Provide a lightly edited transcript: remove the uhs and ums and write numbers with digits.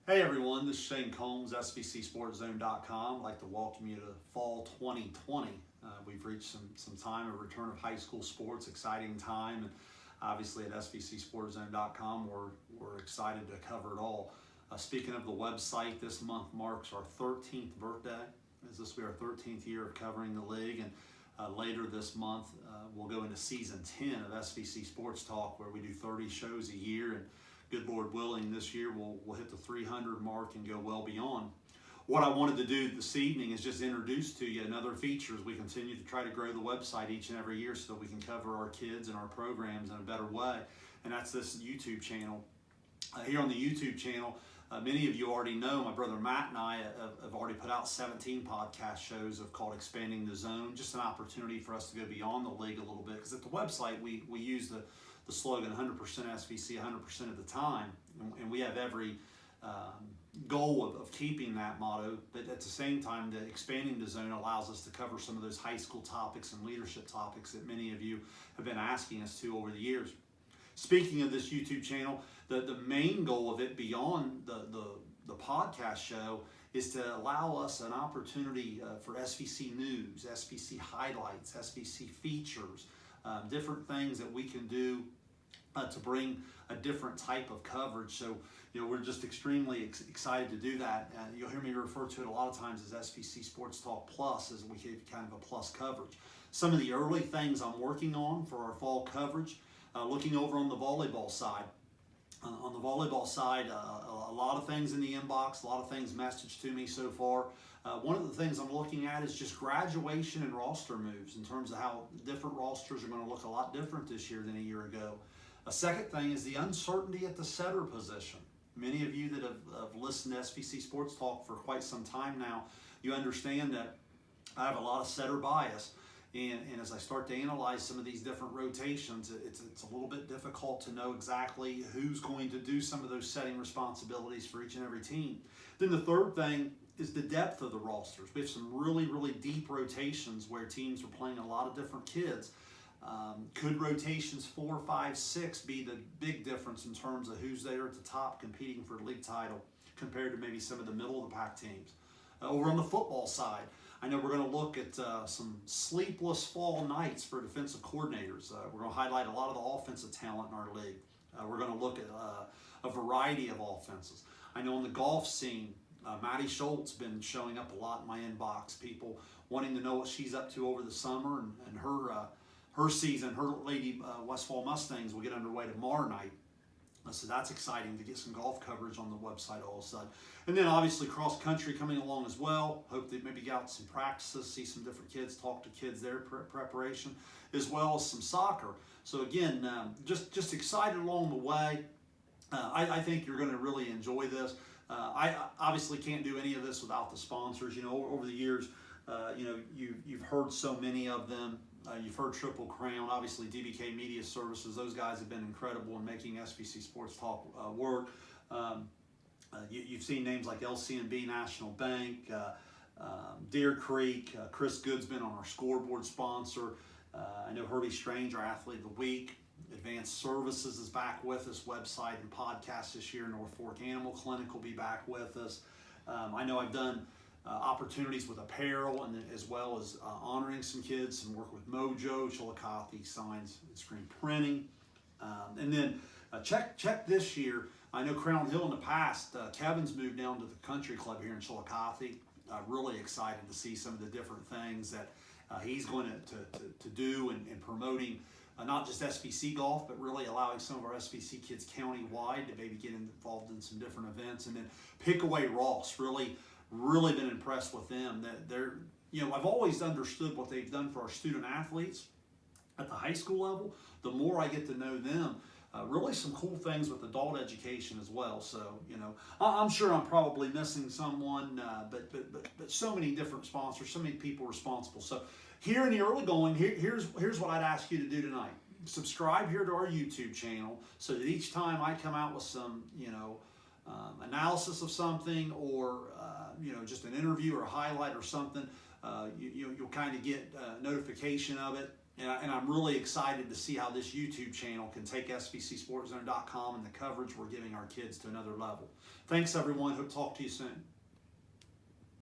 Hey everyone, this is Shane Combs, SVCSportZone.com. I'd like to welcome you to fall 2020. We've reached some time, a return of high school sports, exciting time, and obviously at SVCSportZone.com we're excited to cover it all. Speaking of the website, this month marks our 13th birthday. This will be our 13th year of covering the league, and later this month we'll go into season 10 of SVC Sports Talk, where we do 30 shows a year, and good Lord willing, this year we'll hit the 300 mark and go well beyond. What I wanted to do this evening is just introduce to you another feature as we continue to try to grow the website each and every year so that we can cover our kids and our programs in a better way, and that's this YouTube channel. Here on the YouTube channel, many of you already know, my brother Matt and I have already put out 17 podcast shows called Expanding the Zone, just an opportunity for us to go beyond the league a little bit, because at the website we use the slogan 100% SVC 100% of the time, and we have every goal of keeping that motto, but at the same time, the Expanding the Zone allows us to cover some of those high school topics and leadership topics that many of you have been asking us to over the years. Speaking of this YouTube channel, the main goal of it beyond the podcast show is to allow us an opportunity for SVC news, SVC highlights, SVC features, different things that we can do to bring a different type of coverage. So, we're just extremely excited to do that. You'll hear me refer to it a lot of times as SVC Sports Talk Plus, as we give kind of a plus coverage. Some of the early things I'm working on for our fall coverage, looking over on the volleyball side. On the volleyball side, a lot of things in the inbox, a lot of things messaged to me so far. One of the things I'm looking at is just graduation and roster moves in terms of how different rosters are going to look a lot different this year than a year ago. A second thing is the uncertainty at the setter position. Many of you that have listened to SVC Sports Talk for quite some time now, you understand that I have a lot of setter bias. And as I start to analyze some of these different rotations, it's a little bit difficult to know exactly who's going to do some of those setting responsibilities for each and every team. Then the third thing is the depth of the rosters. We have some really, really deep rotations where teams are playing a lot of different kids. Could rotations 4, 5, 6 be the big difference in terms of who's there at the top competing for a league title compared to maybe some of the middle of the pack teams? Over on the football side, I know we're going to look at some sleepless fall nights for defensive coordinators. We're going to highlight a lot of the offensive talent in our league. We're going to look at a variety of offenses. I know on the golf scene, Maddie Schultz been showing up a lot in my inbox. People wanting to know what she's up to over the summer, and her season, her Lady Westfall Mustangs will get underway tomorrow night. So that's exciting to get some golf coverage on the website all of a sudden. And then obviously cross country coming along as well. Hope that maybe get out some practices, see some different kids, talk to kids, their preparation, as well as some soccer. So again, just excited along the way. I think you're going to really enjoy this. I obviously can't do any of this without the sponsors. Over the years, you've heard so many of them. You've heard Triple Crown, obviously DBK Media Services. Those guys have been incredible in making SVC Sports Talk work. You've seen names like LCNB National Bank, Deer Creek. Chris Good's been on our scoreboard sponsor. I know Herbie Strange, our Athlete of the Week. Advanced Services is back with us, website and podcast this year. North Fork Animal Clinic will be back with us. I know I've done opportunities with apparel, and as well as honoring some kids, some work with Mojo, Chillicothe Signs and Screen Printing. And then check this year. I know Crown Hill in the past, Kevin's moved down to the country club here in Chillicothe. Really excited to see some of the different things that he's going to do in promoting not just SVC golf, but really allowing some of our SVC kids county-wide to maybe get involved in some different events. And then Pickaway Ross, really been impressed with them. That they're, I've always understood what they've done for our student athletes at the high school level. The more I get to know them, really some cool things with adult education as well. So, I'm sure I'm probably missing someone, but so many different sponsors, so many people responsible. So here in the early going, here's what I'd ask you to do tonight. Subscribe here to our YouTube channel so that each time I come out with some, analysis of something, or just an interview or a highlight or something, you'll kind of get notification of it. And I'm really excited to see how this YouTube channel can take SVCSportsZone.com and the coverage we're giving our kids to another level. Thanks, everyone. Hope to talk to you soon.